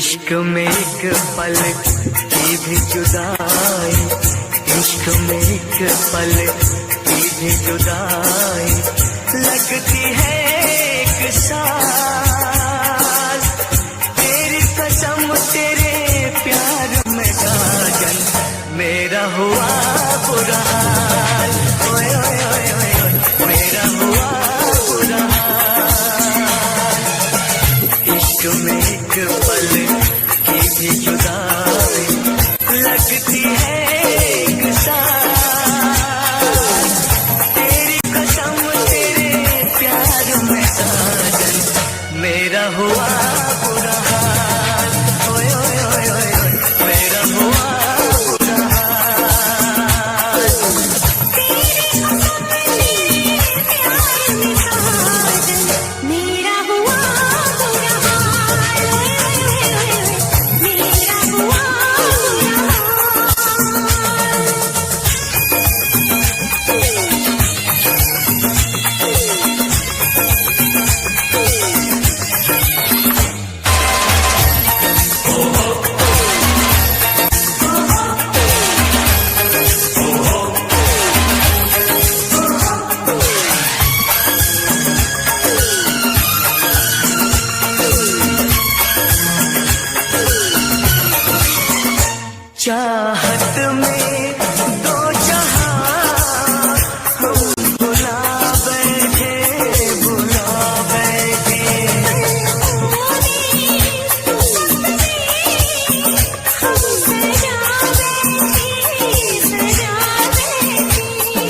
इश्क में एक पल की भी जुदाई, इश्क में एक पल की भी जुदाई लगती है एक साल। तेरी कसम तेरे प्यार में साजन मेरा हुआ बुरा हाल। ओए ओए ओए ओए ओए मेरा हुआ बुरा हाल। इश्क में एक पल की भी जुदाई लगती है एक साल। तेरी कसम तेरे प्यार में साजन मेरा हुआ बुरा हाल। ओए ओए ओए ओए ओए मेरा हुआ बुरा हाल। मेरा हुआ बुरा हाल। मेरा हुआ बुरा चाहत में दो जहां हम बुला बैठे, बुला बैठे।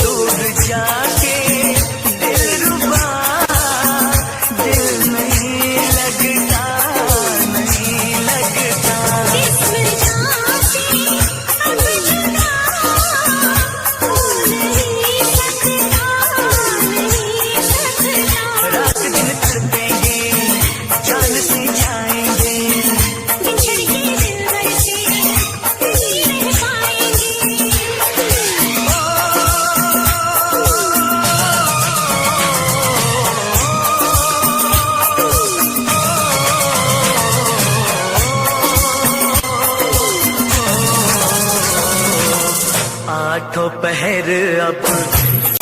दूर जाके दिलरुबा दिल नहीं लगता, नहीं लगता। रात दिन तड़पेंगे, जान से जाएंगे। आठों पहर अब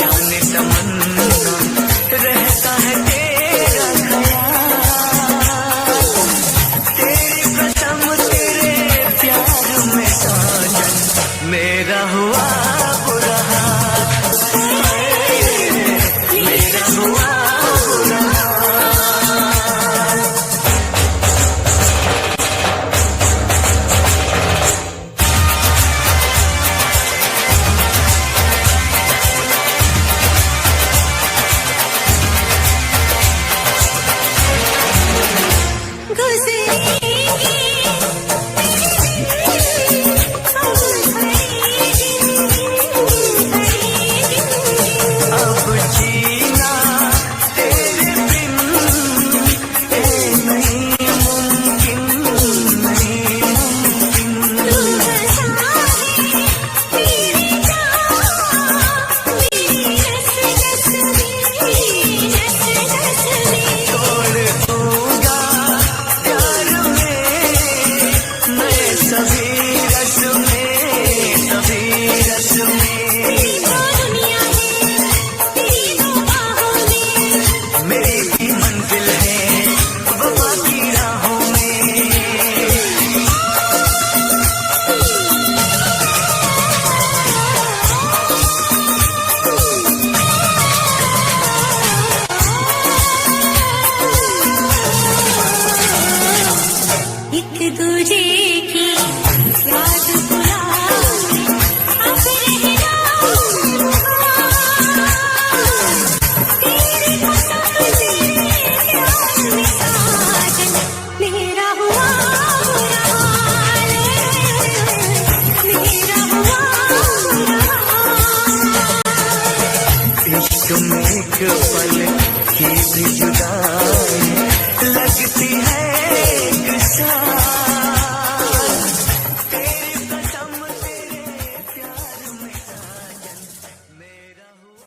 जाने तमन्ना रहता है तेरा ख्याल। तेरी कसम तेरे प्यार में साजन मेरा हुआ बुरा हाल। मेरा हुआ बुरा हाल। अब जीना तेरे बिन नहीं मुमकिन, नहीं मुमकिन। तोड़ दूंगा प्यार में मैं सभी रस में, सभी रस में। मेरी भी मंजिल है वफा की राहों में। एक दूजे की याद बुलाए, अब रहना तेरी कसम तेरे प्यार में साजन मेरा हुआ बुरा हाल। मेरा हुआ बुरा हाल। इश्क में एक पल की भी जुदाई लगती है एक साल। तेरी कसम तेरे प्यार में साजन मेरा हुआ।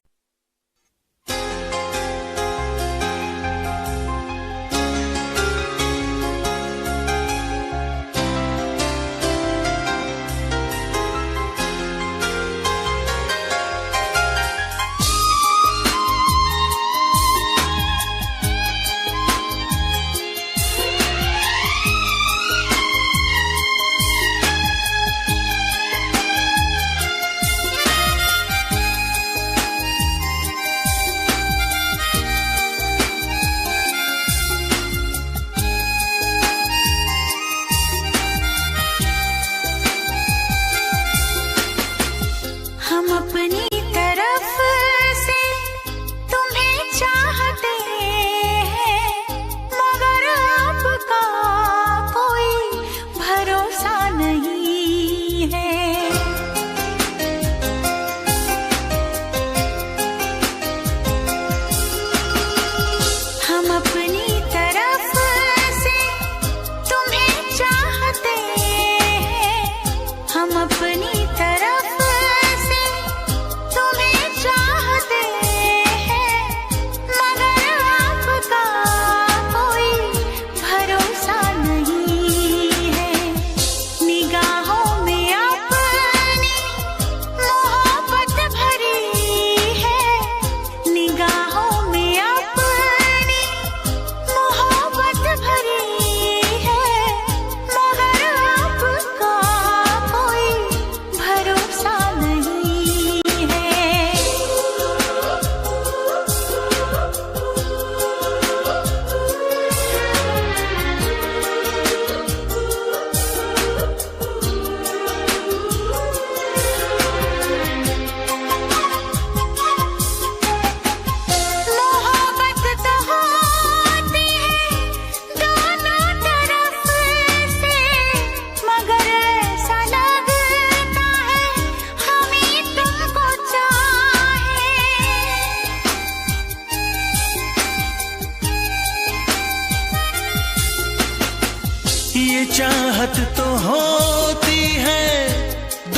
चाहत तो होती है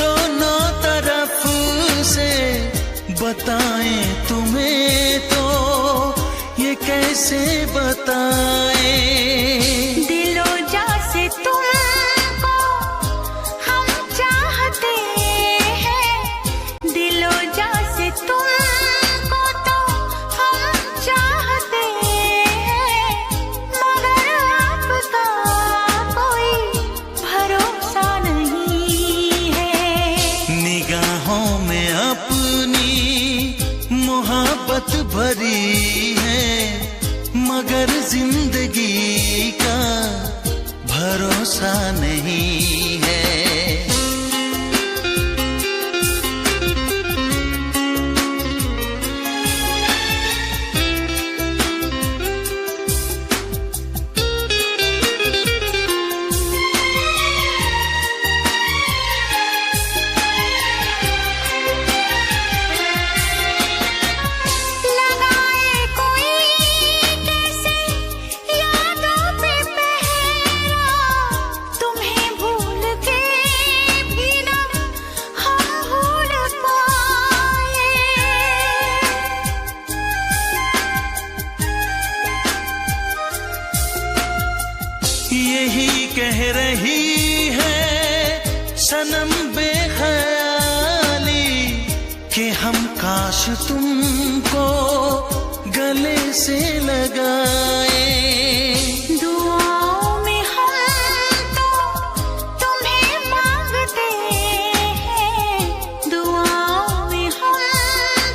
दोनों तरफ से, बताएं तुम्हें तो ये कैसे बताएं। दिलो जा से तुमको हम चाहते हैं, दिलो जा से तुमको तो हम चाहते हैं, मगर आपका कोई भरोसा नहीं है। निगाहों में अपनी मोहब्बत भरी है, मगर जिंदगी का भरोसा नहीं है। लगाए कोई कैसे यादों पे पहरा, तुम्हें भूल के भी ना हम भूल पाए। यही कह रही है सनम बेख्याली कि हम काश तुमको गले से लगाए। दुआओं में हम तो तुम्हें मांगते हैं, दुआओं में हम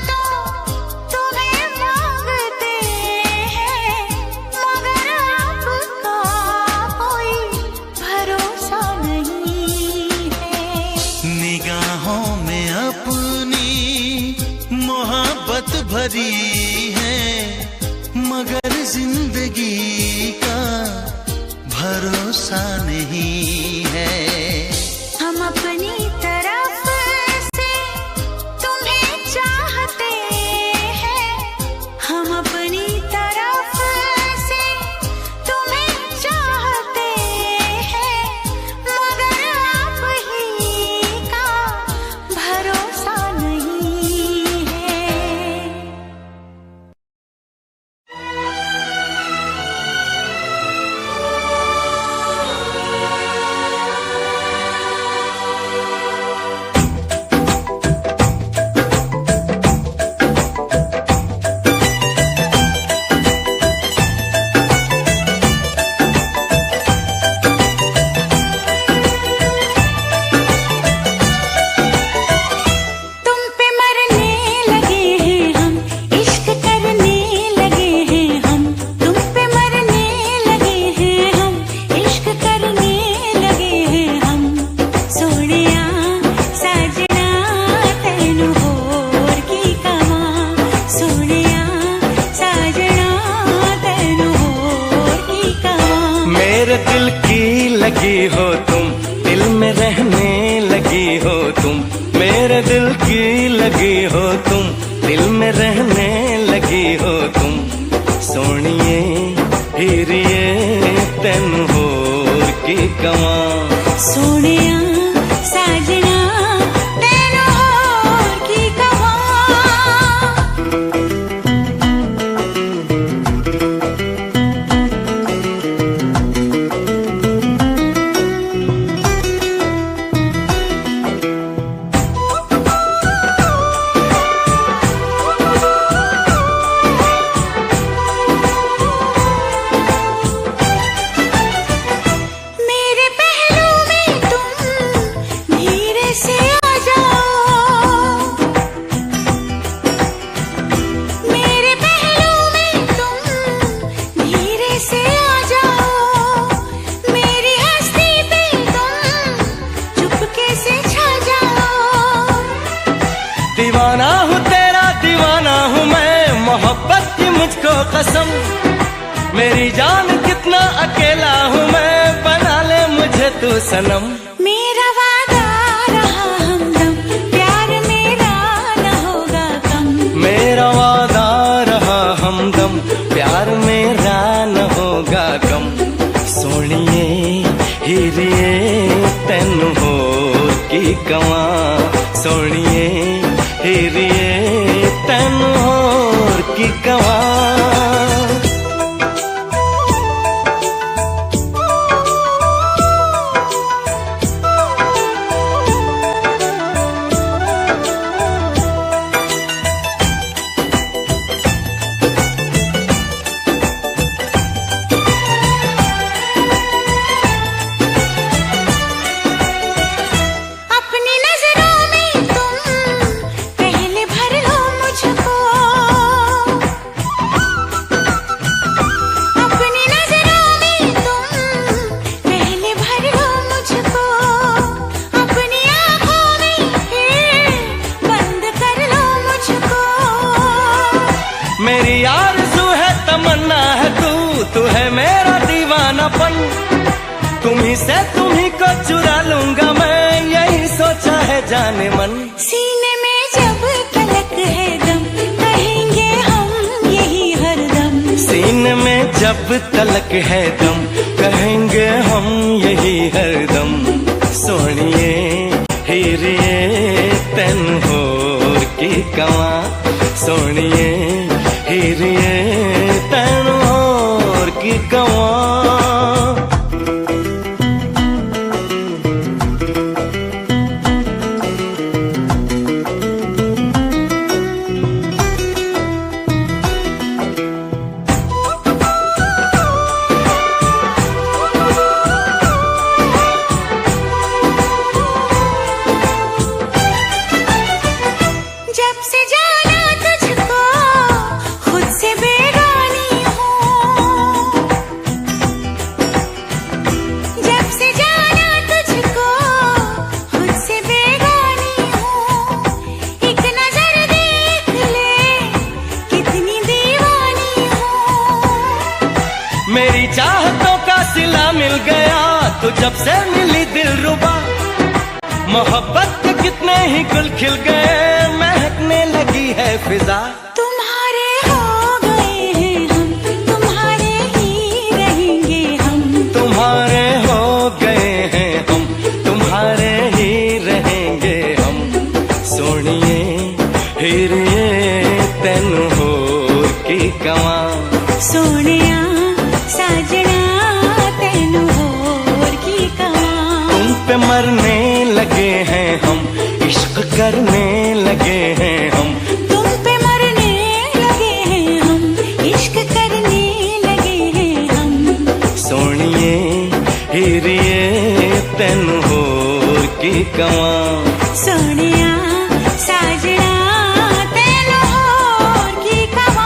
तो तुम्हें मांगते हैं, मगर आपका कोई भरोसा नहीं है। निगाहों में अपनी मोहब्बत भरी है, मगर जिंदगी का भरोसा नहीं है। हम अपनी तरफ से तुम्हें चाहते हैं, हम अपनी तरफ से तुम्हें चाहते हैं, मगर आप ही का भरोसा नहीं है। तुम पे मरने लगे हैं हम, इश्क करने लगे हैं हम, तुम पे मरने लगे हैं हम, इश्क करने लगे हैं हम। सोनिया साजना तैनू होर की कवा, सोनिया साजना तैनू होर की कवा। मेरे दिल की लगी हो तुम, दिल में रहने लगी हो तुम। मेरे दिल की लगी हो तुम, दिल में रहने लगी हो तुम। सोनिए हीरिए तेन होर की कवा। सोनिया साजना तैनू होर की कवा। मेरे पहलू में तुम धीरे से आ जाओ, मेरे पहलू में तुम धीरे से आ जाओ, मेरी हस्ती पे तुम चुपके से छा जाओ। दीवाना हूँ तेरा, दीवाना हूँ मैं, मोहब्बत की मुझको कसम। मेरी जान कितना अकेला हूँ मैं, बना ले मुझे तू सनम। मेरा वादा रहा हमदम, प्यार मेरा न होगा कम। मेरा वादा रहा हमदम, प्यार मेरा न होगा कम। सोनिए हीरे कवा सोनिए हीरिए तैन होर की कवा। मेरी आरज़ू है तमन्ना है तू है मेरा दीवानापन। तुम्ही से तुम्ही को चुरा लूंगा मैं, यही सोचा है जाने मन। सीने में जब तलक है दम कहेंगे हम यही हरदम। सीने में जब तलक है दम कहेंगे हम यही हरदम। सोनिए हीरिए तैन होर की कवा सोनिए हीरिए तैन होर की कवा। जब से जाना तुझको खुद से बेगानी हूँ। जब से जाना तुझको खुद से बेगानी हूँ। एक नजर देख ले कितनी दीवानी हूँ। मेरी चाहतों का सिला मिल गया तो जब से मिली दिलरुबा। मोहब्बत के कितने ही गुल खिल गए, महकने लगी है फिजा। तुम्हारे हो गए हैं हम, तुम्हारे ही रहेंगे हम। तुम्हारे हो गए हैं हम, तुम्हारे ही रहेंगे हम। सोनिए हीरिए तैन होर की कवा सोनिया साजना तैन होर की कवा। तुम पे मरने लगे हैं हम, इश्क करने लगे हैं हम। तुम पे मरने लगे हैं हम, इश्क करने लगे हैं हम। सोनिए हीरिए तैन होर की कवा सोनिया साजना तैन होर की कवा।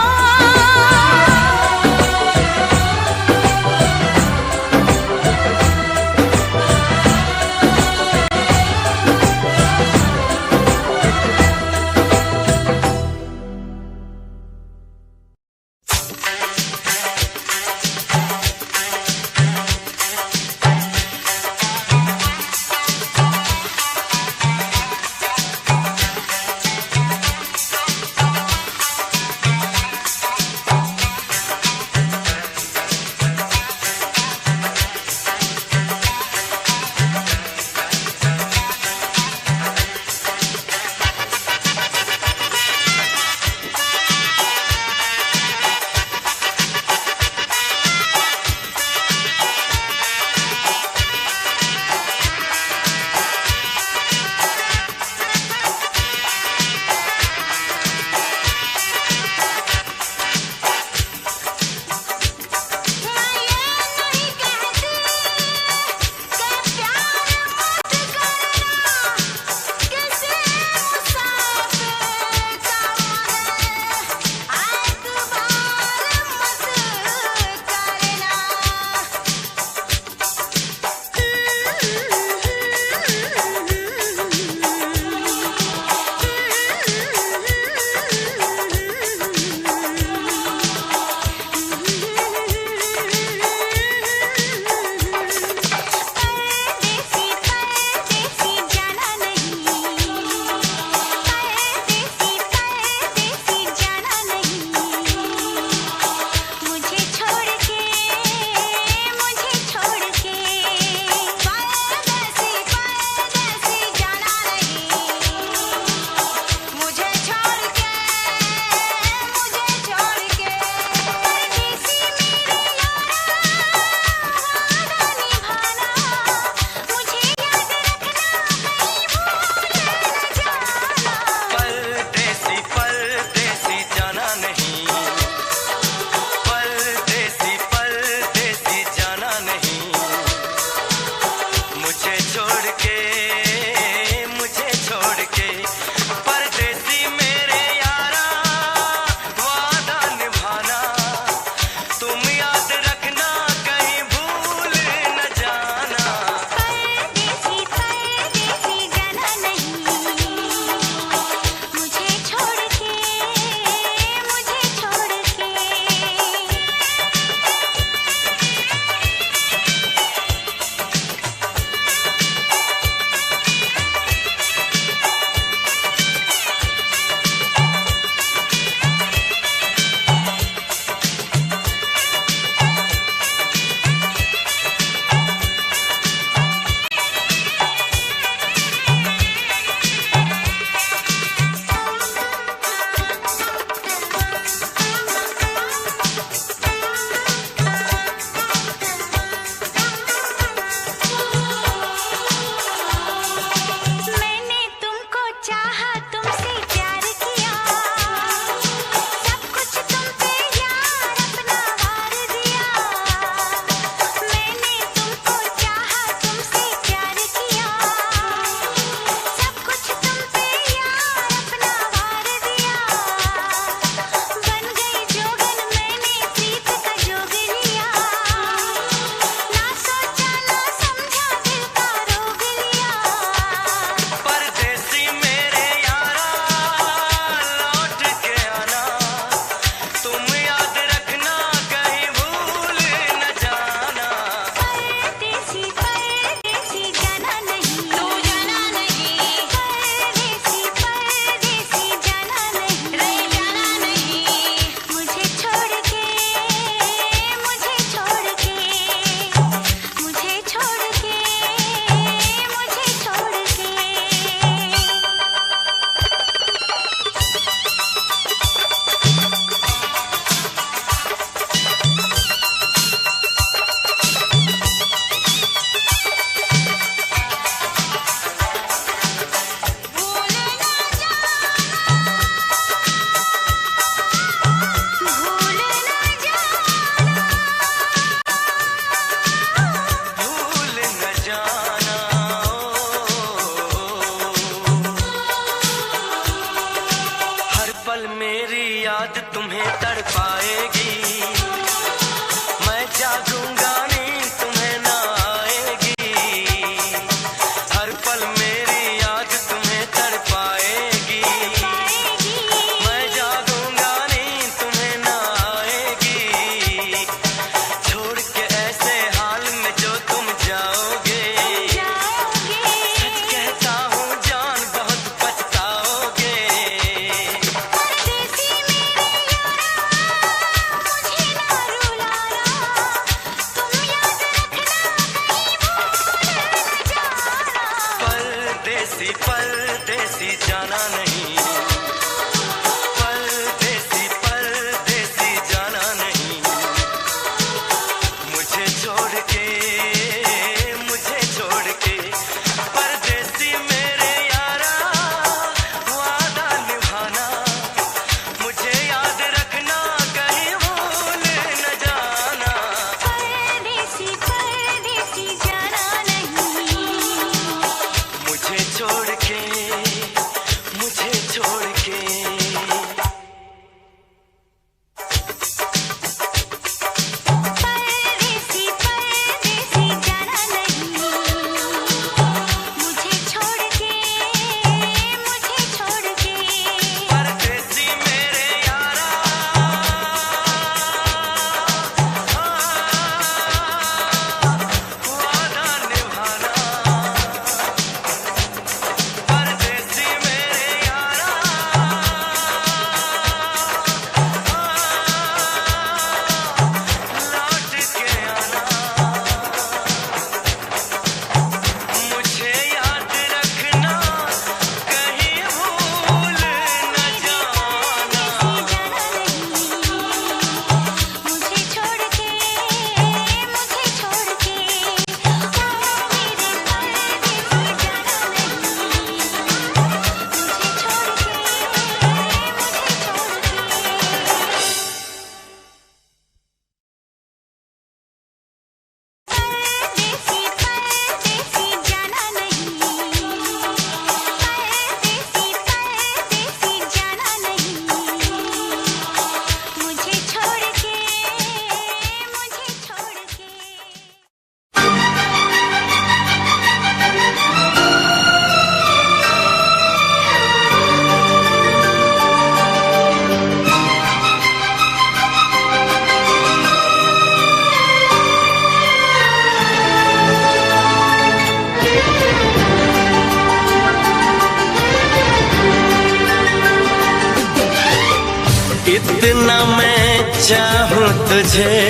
इतना मैं चाहूं तुझे,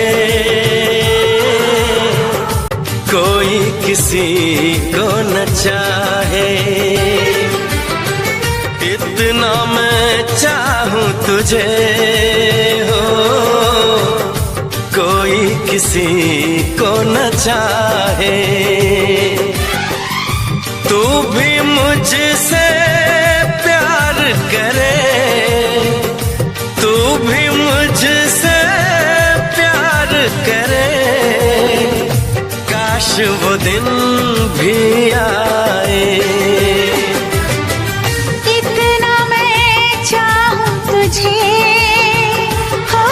कोई किसी को न चाहे। इतना मैं चाहूं तुझे हो, कोई किसी को न चाहे। तू भी मुझसे प्यार करे, तू भी मुझसे प्यार करे। काश वो दिन भी आए। इतना मैं चाहूं तुझे हो,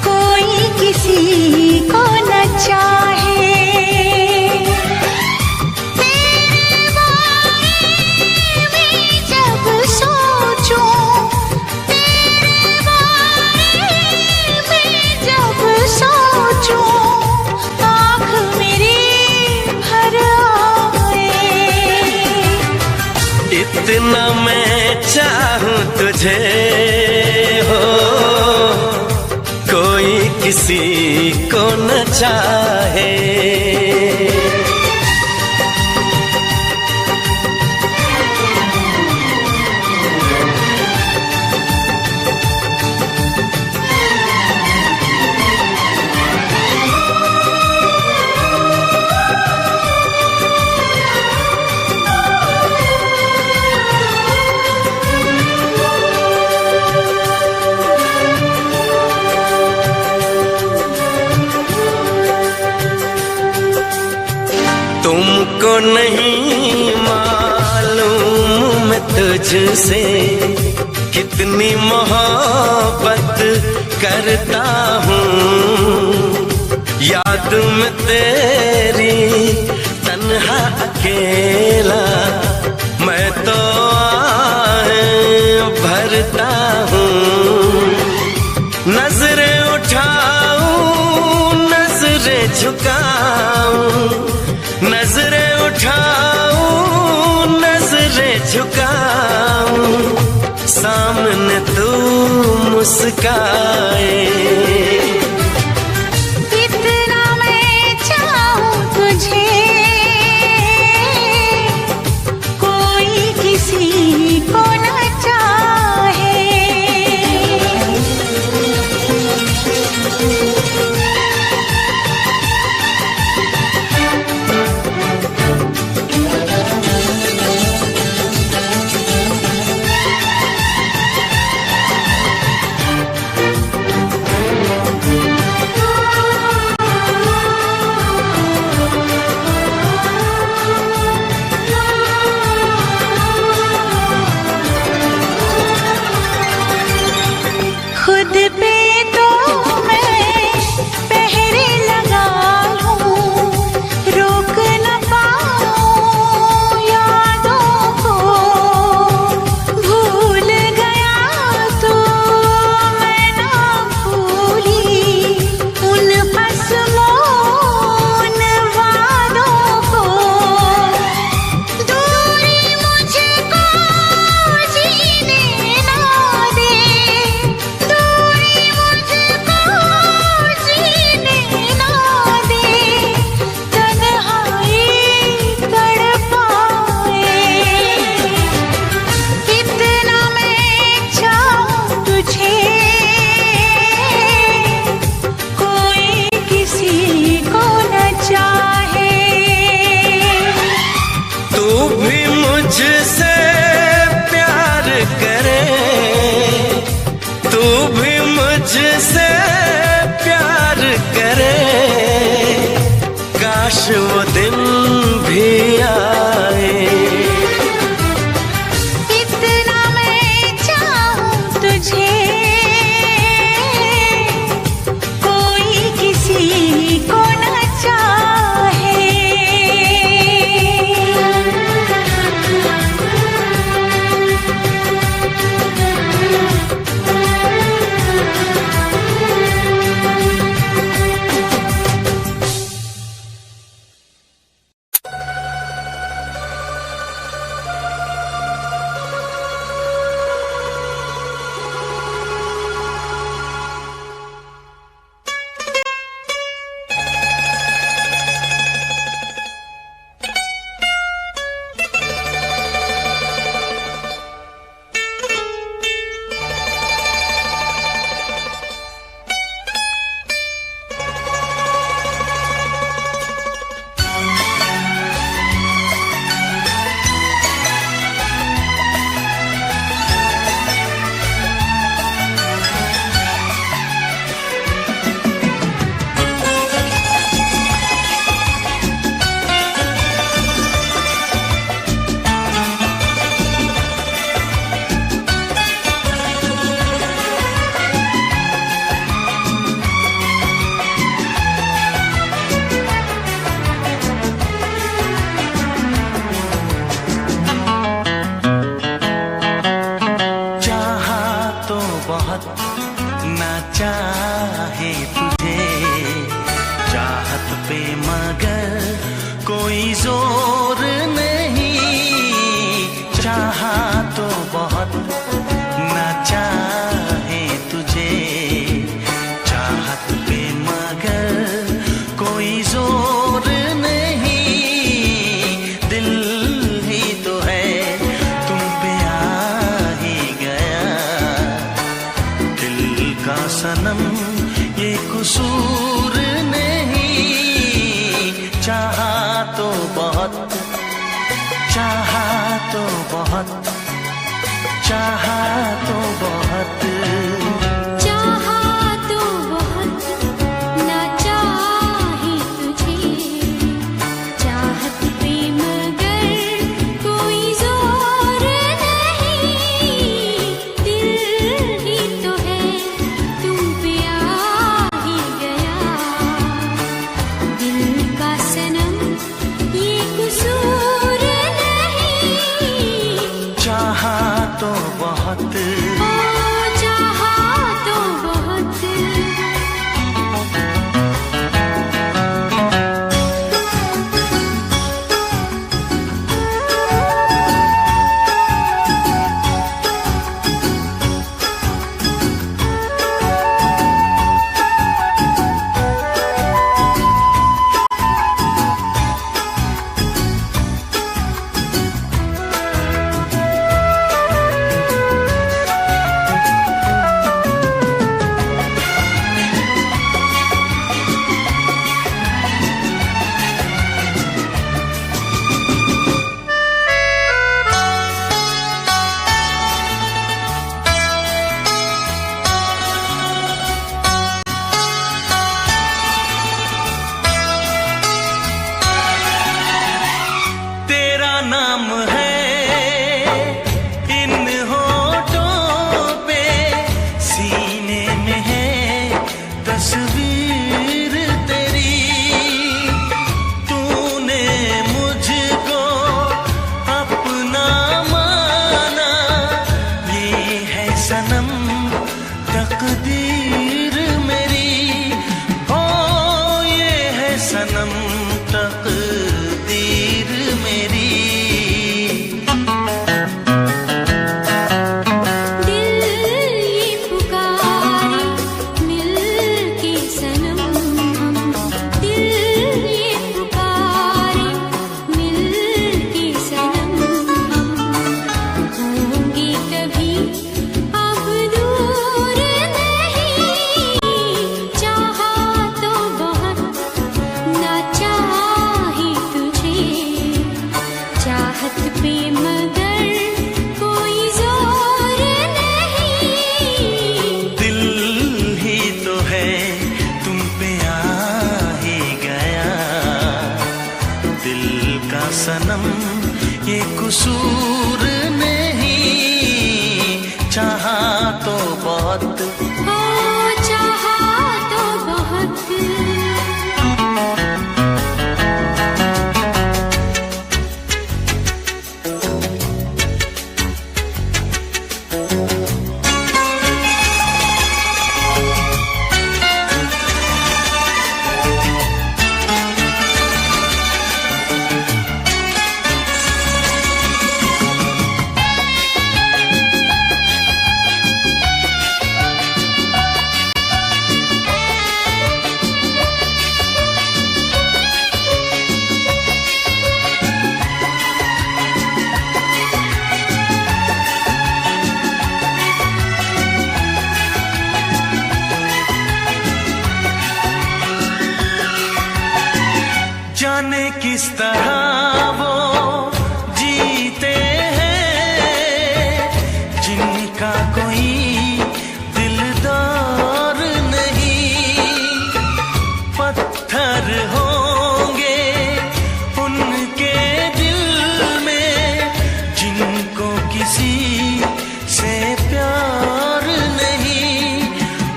कोई किसी को न चाहे। तेरे बारे में जब सोचूं, तेरे बारे में जब सोचूं, आँख मेरी भर आए। इतना मैं चाहूं तुझे हो, कोई किसी को न चाहे। तुमको नहीं मालूम मैं तुझसे कितनी मोहब्बत करता हूँ। याद में तेरी तन्हा अकेला मैं तो आहें भरता हूँ। नजरें उठाऊं नजरें झुकाऊं, नजरें उठाऊं नजरें झुकाऊं, सामने तू मुस्काए। इतना मैं चाहूं तुझे, कोई किसी को न चाहे। सनम ये कसूर नहीं, चाहा तो बहुत, चाहा तो बहुत, चाहा तो बहुत, चाहा तो बहुत, ना चाहे तुझे, चाहत पे मगर कोई जोर नहीं, दिल ही तो है तुम पे आ ही गया, दिल का सनम ये कसूर नहीं, चाहा तो बहुत, ओ चाहा तो बहुत। तेरा नाम है इन होठों पे, सीने में है तस्वीर तेरी, तूने मुझको अपना माना, ये है सनम तकदीर मेरी, ओ ये है सनम तकदीर मेरी। दिल ये पुकारे मिल के सनम हम, दिल ये पुकारे मिल के सनम हम, होंगे कभी अब दूर नहीं, चाहा तो बहुत, ना चाहे तुझे, चाहत पे मगर कोई जोर नहीं, दिल ही तो है तुम पे आ ही गया, दिल का सनम ये कसूर नहीं, चाहा तो बहुत, ओ चाहा तो बहुत। जाने किस तरह वो जीते हैं जिनका कोई दिलदार नहीं, पत्थर होंगे उनके दिल में जिनको किसी से प्यार नहीं,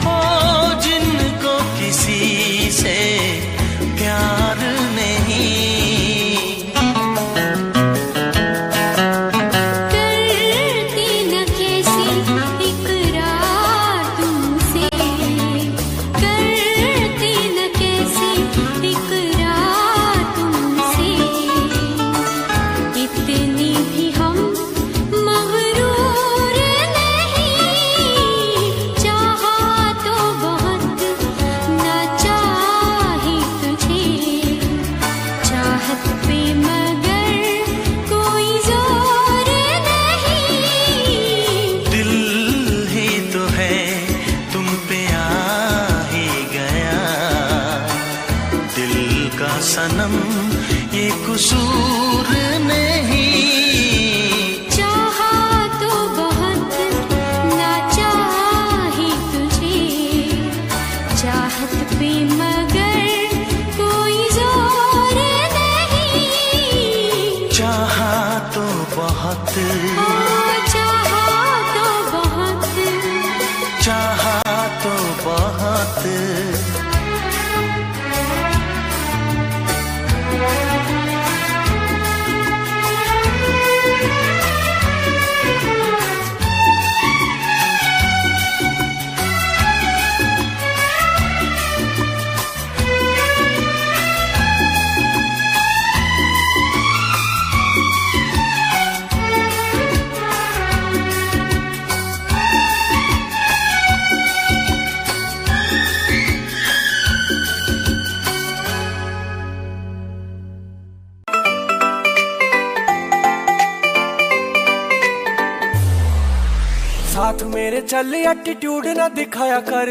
ओ जिनको किसी से प्यार नहीं। सनम ये कसूर नहीं। चाहा तो बहुत ना चाही तुझे, चाहत पे मगर कोई जोर नहीं। चाहा तो बहुत, चाहा तो बहुत, चाहा तो बहुत। साथ मेरे चल एटीट्यूड ना दिखाया कर,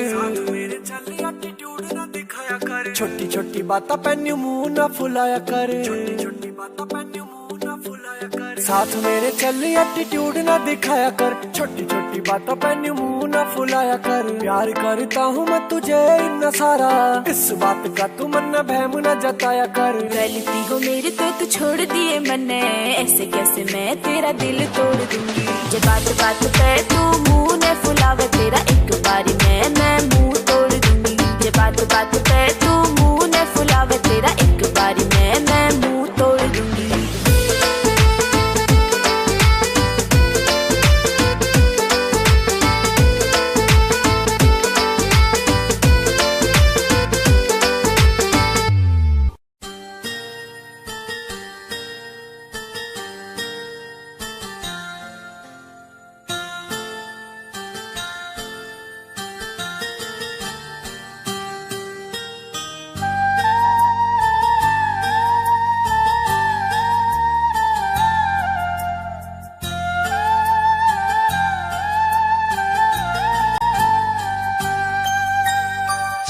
मेरे चल एटीट्यूड ना दिखाया कर। छोटी छोटी बातें पे न्यू मुंह ना फुलाया कर, छोटी छोटी बातें पे न्यू मुंह ना फुलाया कर। साथ मेरे चल एटीट्यूड ना दिखाया कर, छोटी छोटी बातों पे न्यू मुंह ना फुलाया कर। प्यार करता हूँ मैं तुझे इतना सारा, इस बात का तू मन न बहम न जताया कर। गलती हो मेरी तो तू छोड़ दिए मैंने, ऐसे कैसे मैं तेरा दिल तोड़ दूंगी। जब बात बात पे तू मुंह ने फुलावे, तेरा एक बारी मैं मुंह तोड़ दूंगी। जब बात बात पे तू मुंह ने फुलावे, तेरा एक बारी मैं मुंह तोड़ दूंगी।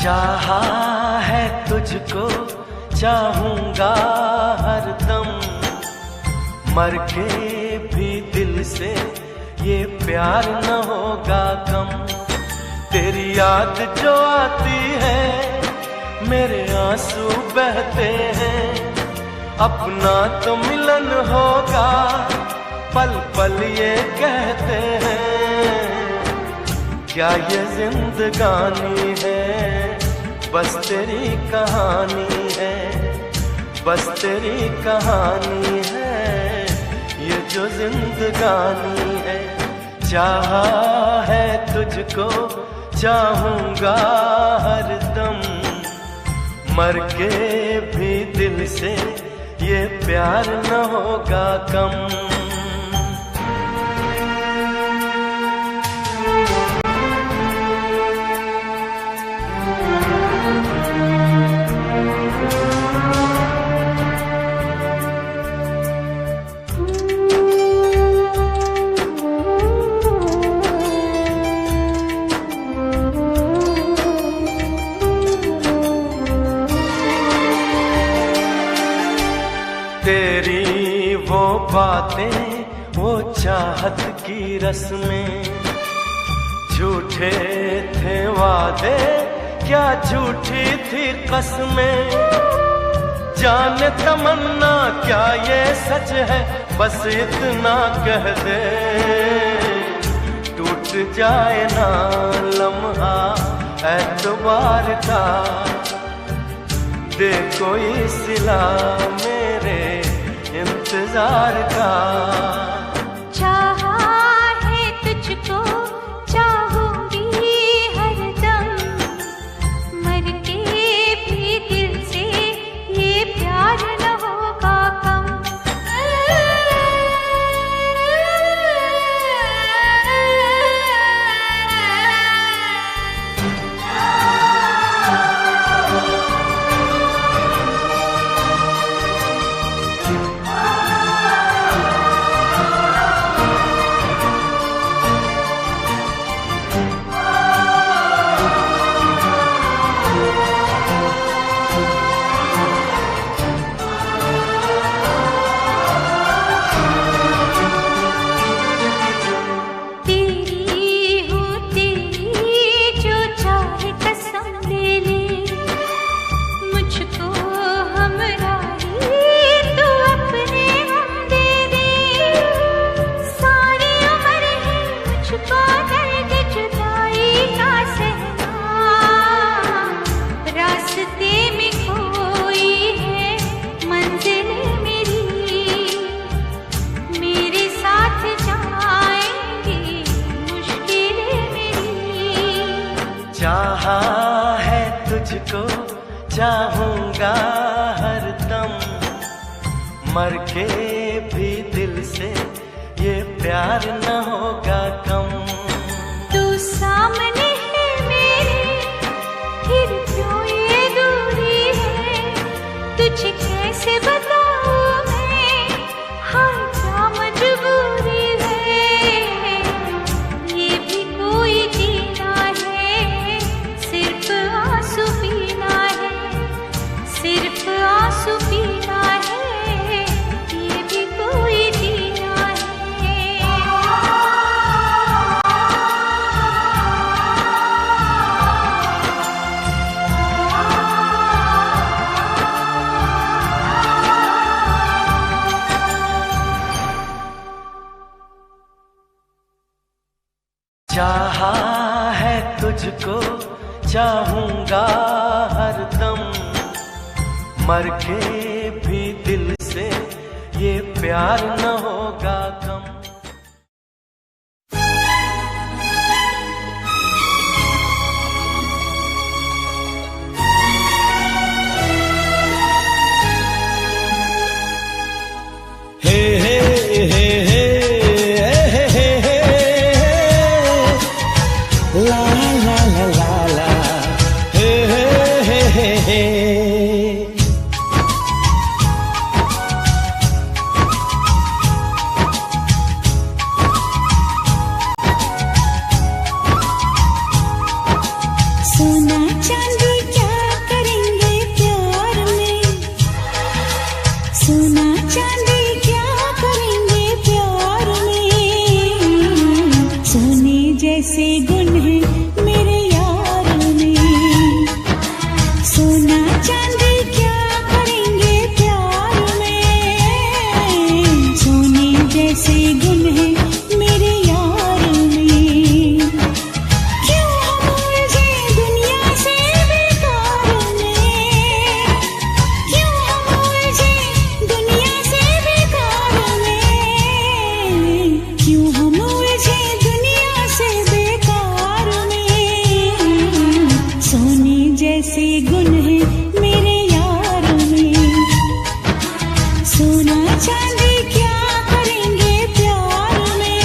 चाहा है तुझको चाहूंगा हरदम, मर के भी दिल से ये प्यार न होगा कम। तेरी याद जो आती है मेरे आंसू बहते हैं, अपना तो मिलन होगा पल पल ये कहते हैं। क्या ये जिंदगानी है, बस तेरी कहानी है, बस तेरी कहानी है ये जो जिंदगानी है। चाहा है तुझको चाहूंगा हरदम, मर के भी दिल से ये प्यार न होगा कम। तेरी वो बातें वो चाहत की रस्में, झूठे थे वादे क्या झूठी थी कसमें। जाने तमन्ना क्या ये सच है, बस इतना कह दे टूट जाए ना लम्हा एतबार का। दे कोई सिला मेरे इंतजार का। चाहा है तुझको चाहूंगी हरदम, मर के भी दिल से ये प्यार न होगा कम। तुझको चाहूंगा हरदम, मर के भी दिल से ये प्यार न होगा कम। तू सामने है मेरे, फिर क्यों ये दूरी है, तुझे कैसे बताऊं मैं, हाँ क्या मजबूरी है। ये भी कोई जीना है, सिर्फ आंसू पीना है, सिर्फ आंसू पीना है, ये भी कोई जीना है। चाहा है तुझको चाहूंगा हरदम, मर के भी दिल से ये प्यार न होगा कम। हे हे हे हे हे हे हे ला ला ला ला ला हे हे हे हे। सोना चांदी क्या करेंगे प्यार में, सोना चांदी क्या करेंगे प्यार में, सोने जैसे गुण है मेरे यार में। सोना चांदी क्या करेंगे प्यार में, सोने जैसे गुण है मेरे यार में। क्यों हम उलझे दुनिया से बेकार में, क्यों हम उलझे दुनिया से बेकार में, क्यों हम उलझे दुनिया से बेकार में। सोने जैसे गुण है मेरे यार में, सोना चांदी क्या करेंगे प्यार में,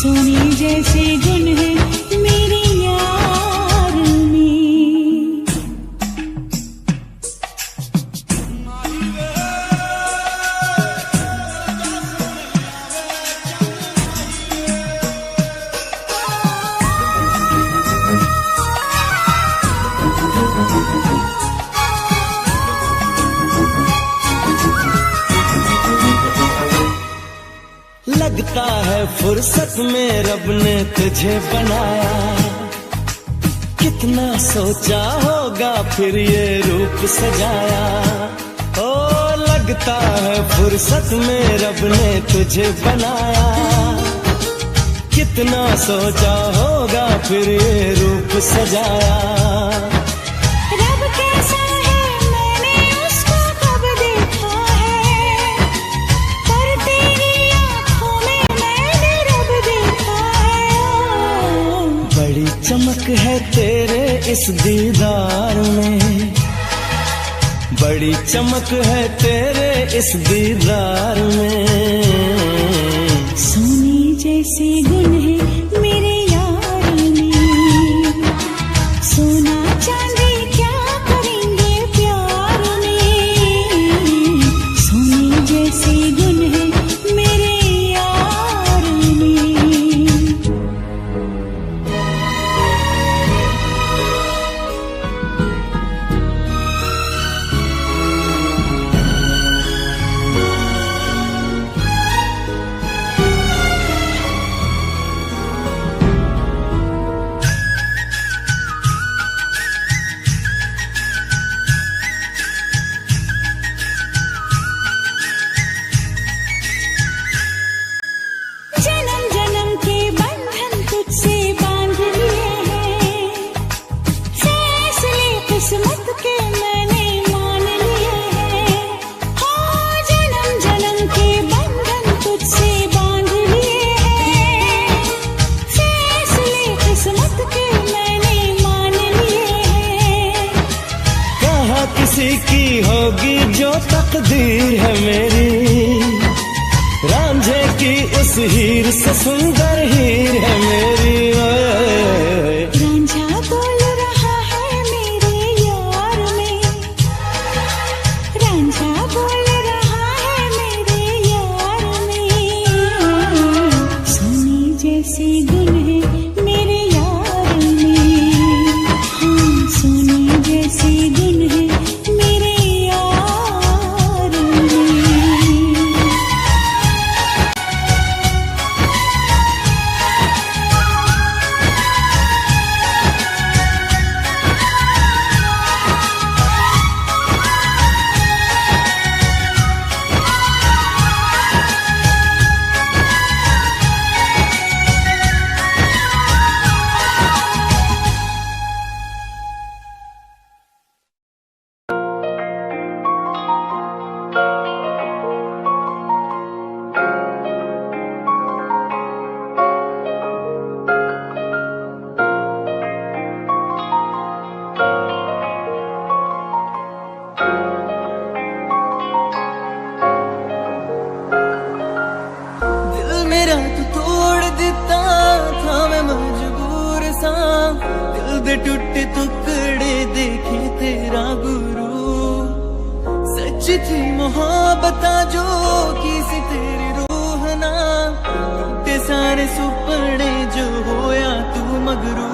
सोने जैसे गुण है मेरे यार में। लगता है फुर्सत में रब ने तुझे बनाया, कितना सोचा होगा फिर ये रूप सजाया। ओ लगता है फुर्सत में रब ने तुझे बनाया, कितना सोचा होगा फिर ये रूप सजाया। रब कैसा है मैंने उसको कब देखा है, पर तेरी आँखों में मैंने रब देखा है। बड़ी चमक है तेरे इस दीदार में, बड़ी चमक है तेरे इस दीदार में। सोने जैसे गुण है मेरे यार में, सोना चांदी क्या करेंगे प्यार में, सोने जैसे गुण है मेरे यार में। उसी की होगी जो तकदीर है मेरी, रांझे की उस हीर से सुंदर हीर है मेरी। रांझा बोल रहा है मेरे यार में, रांझा बोल रहा है मेरे यार में। सोने जैसे गुल है मेरे यार में, हाँ सोने जैसे गुल है मेरे यार में। दिल मेरा तू तोड़ दिता था, मैं मजबूर सा दिल दे टूटे टुकड़े देखे तेरा गुरु। सच थी मोहब्बत जो की सी तेरी रूह ना, टूटे सारे सुपने जो होया तू मगरू।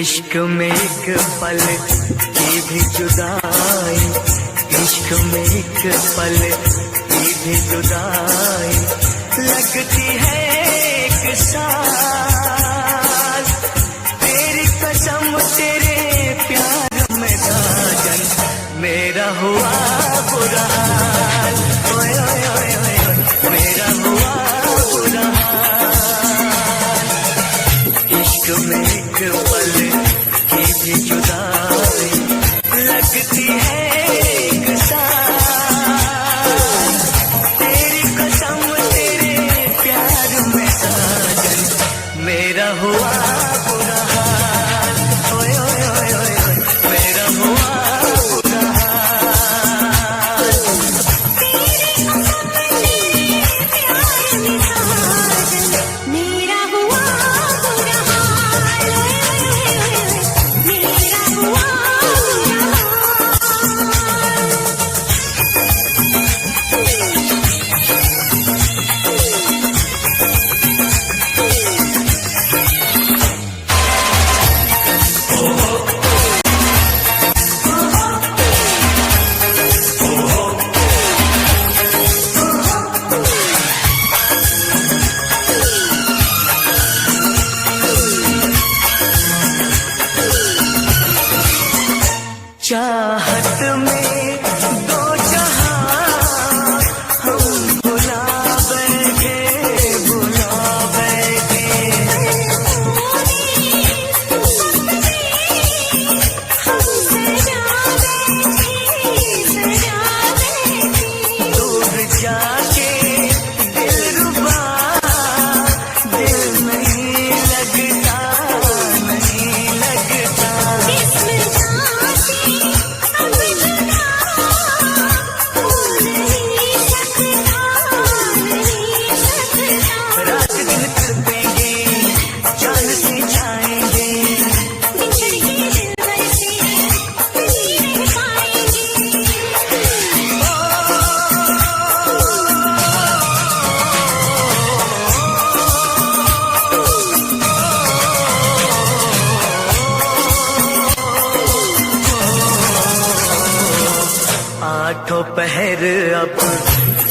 इश्क में एक पल की भी जुदाई, इश्क में एक पल की भी जुदाई लगती है एक साल। तेरी कसम तेरे प्यार में साजन मेरा हुआ बुरा हाल, ओए ओए ओए ओए मेरा हुआ बुरा हाल। इश्क में एक पल की भी जुदाई लगती है एक साल। तेरी कसम तेरे प्यार में साजन मेरा हुआ बुरा हाल, ओए ओए ओए ओए मेरा हुआ बुरा हाल। मेरा हुआ बुरा हाल, मेरा हुआ बुरा चाहत में दो जहां हम भुला बैठे, भुला बैठे। दूर जाके दिलरुबा दिल नहीं लगता, नहीं लगता। रात दिन तड़पेंगे, जान से जाएंगे। आठों पहर अब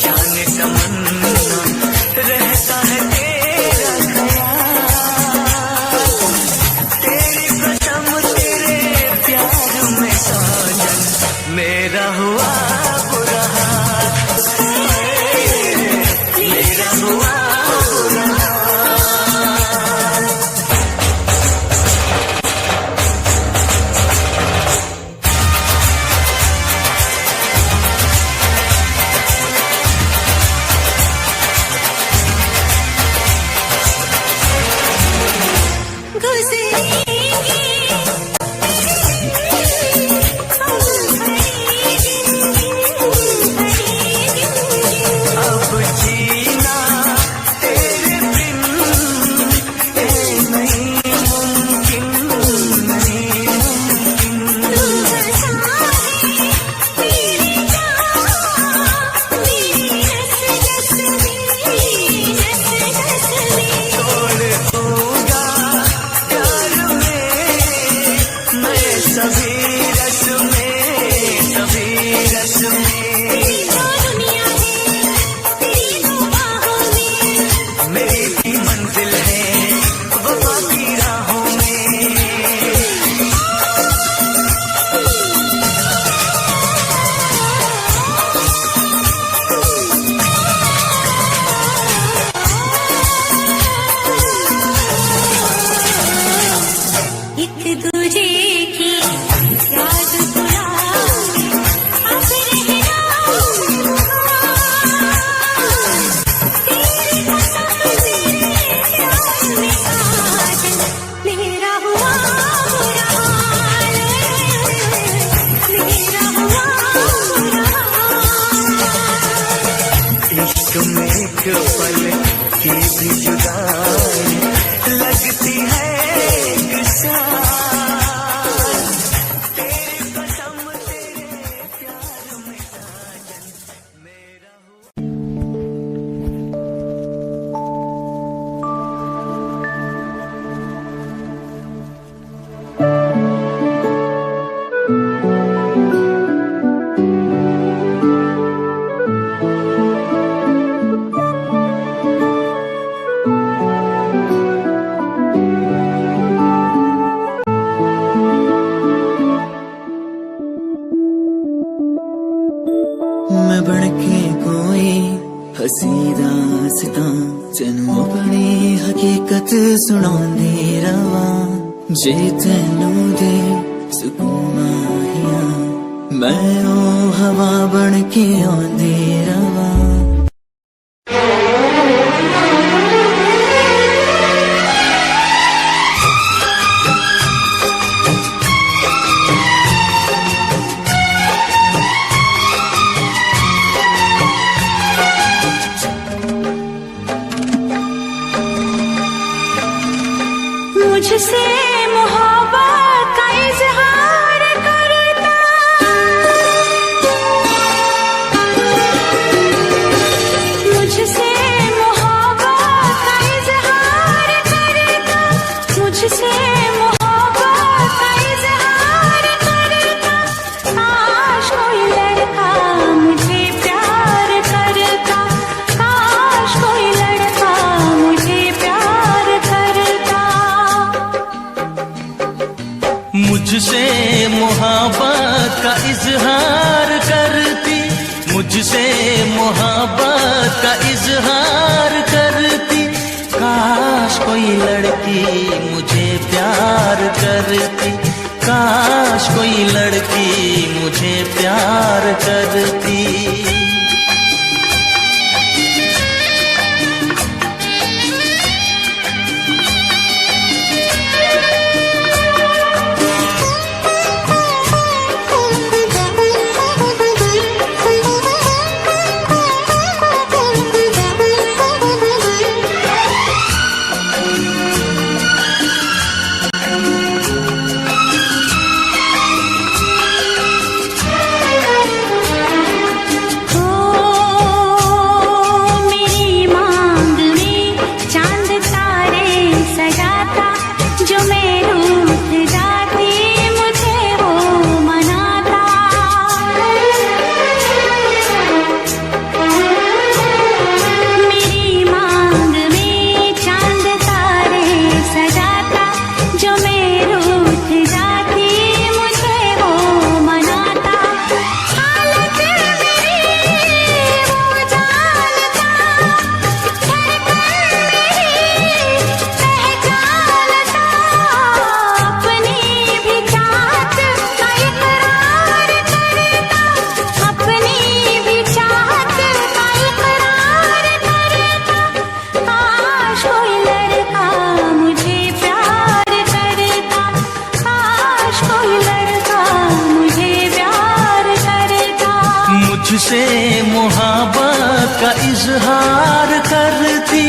जाने तमन्ना रहता है तेरा ख्याल। तेरी कसम तेरे प्यार में साजन मेरा हुआ बुरा हाल, मेरा हुआ बुरा हाल। अब जीना तेरे बिन नहीं मुमकिन, नहीं मुमकिन। तोड़ दूंगा प्यार में मैं सभी रस में, सभी रस में। मेरी भी मंजिल है वफा की राहों में। एक दूजे की याद बुलाए, अब रहना तेरी कसम तेरे प्यार में साजन मेरा हुआ बुरा हाल, मेरा हुआ बुरा हाल। इश्क में एक पल की भी जुदाई लगती है एक साल। तेरी कसम तेरे प्यार में साजन मेरा हुआ। सुनांदी रवा जे तैनू दे सुकून माहिया मैं ओ हवा बन के आंदी रवा मुझसे मोहब्बत का इजहार करता मुझसे मोहब्बत का इजहार करता मुझसे मोहब्बत का इजहार करता काश कोई लड़का मुझे प्यार करता काश कोई लड़का मुझे प्यार करता मुझसे मोहब्बत का इजहार करती मुझसे मोहब्बत का इजहार करती काश कोई लड़की मुझे प्यार करती काश कोई लड़की मुझे प्यार करती मुझसे मोहब्बत का इजहार करती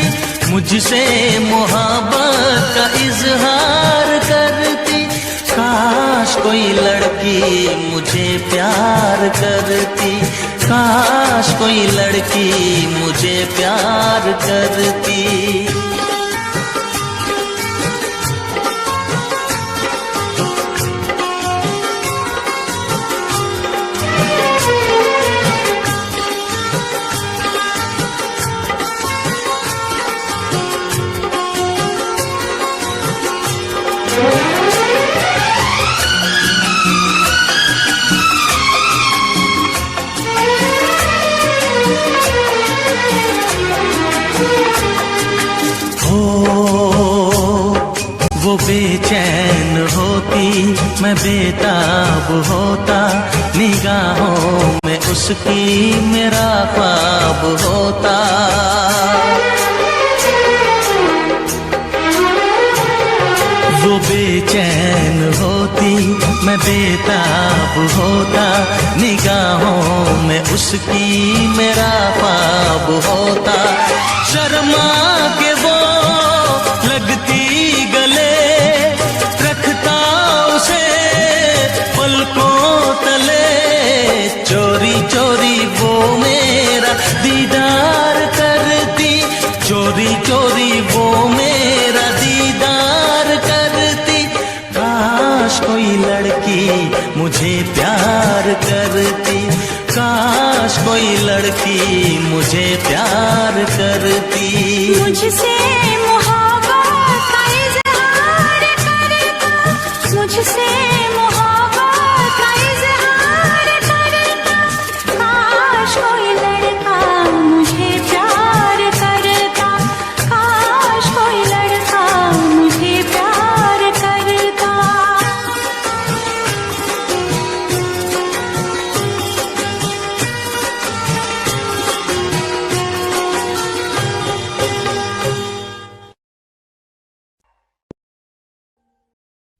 मुझसे मोहब्बत का इजहार करती काश कोई लड़की मुझे प्यार करती काश कोई लड़की मुझे प्यार करती वो बेचैन होती मैं बेताब होता निगाहों में उसकी मेरा ख्वाब होता वो बेचैन होती मैं बेताब होता निगाहों में उसकी मेरा ख्वाब होता शर्मा के वो लगती गले रखता उसे पलकों तले चोरी चोरी वो मेरा दीदार करती चोरी चोरी वो मेरा दीदार करती काश कोई लड़की मुझे प्यार करती काश कोई लड़की मुझे प्यार करती मुझसे मोहब्बत का इजहार करता मुझसे मोहब्बत का इजहार करता काश कोई लड़का मुझे प्यार करता काश कोई लड़का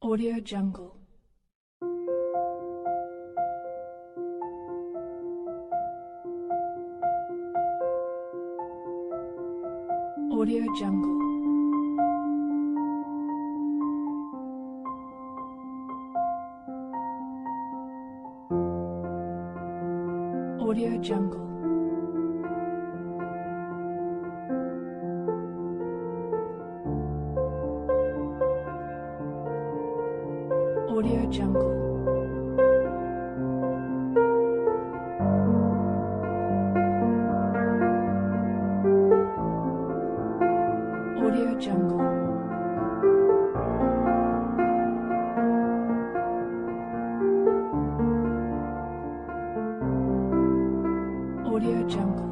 Audio Jungle. Audio Jungle. Audio Jungle. Audio Jungle. Audio Jungle. Audio Jungle.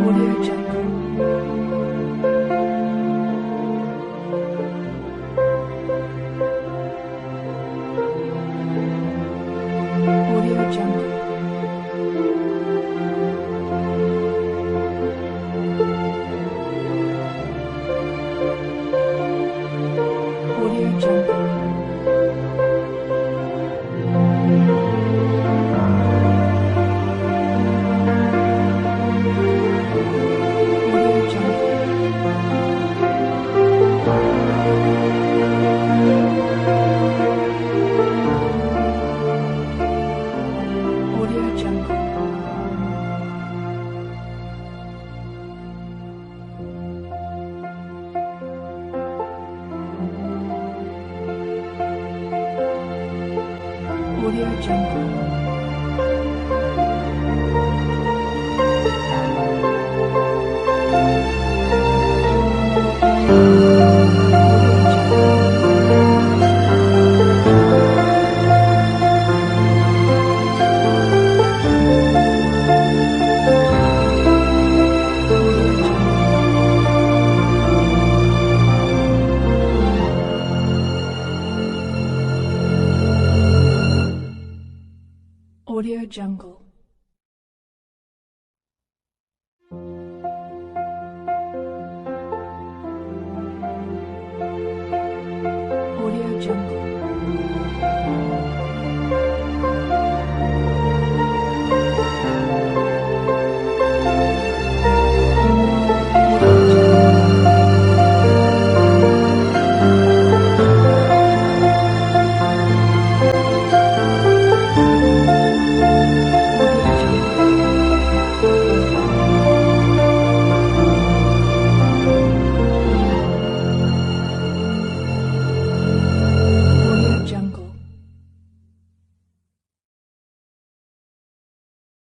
Audio Jungle. Audio Jungle. Audio Jungle. Audio Jungle. Audio Jungle. Audio Jungle. Audio Jungle.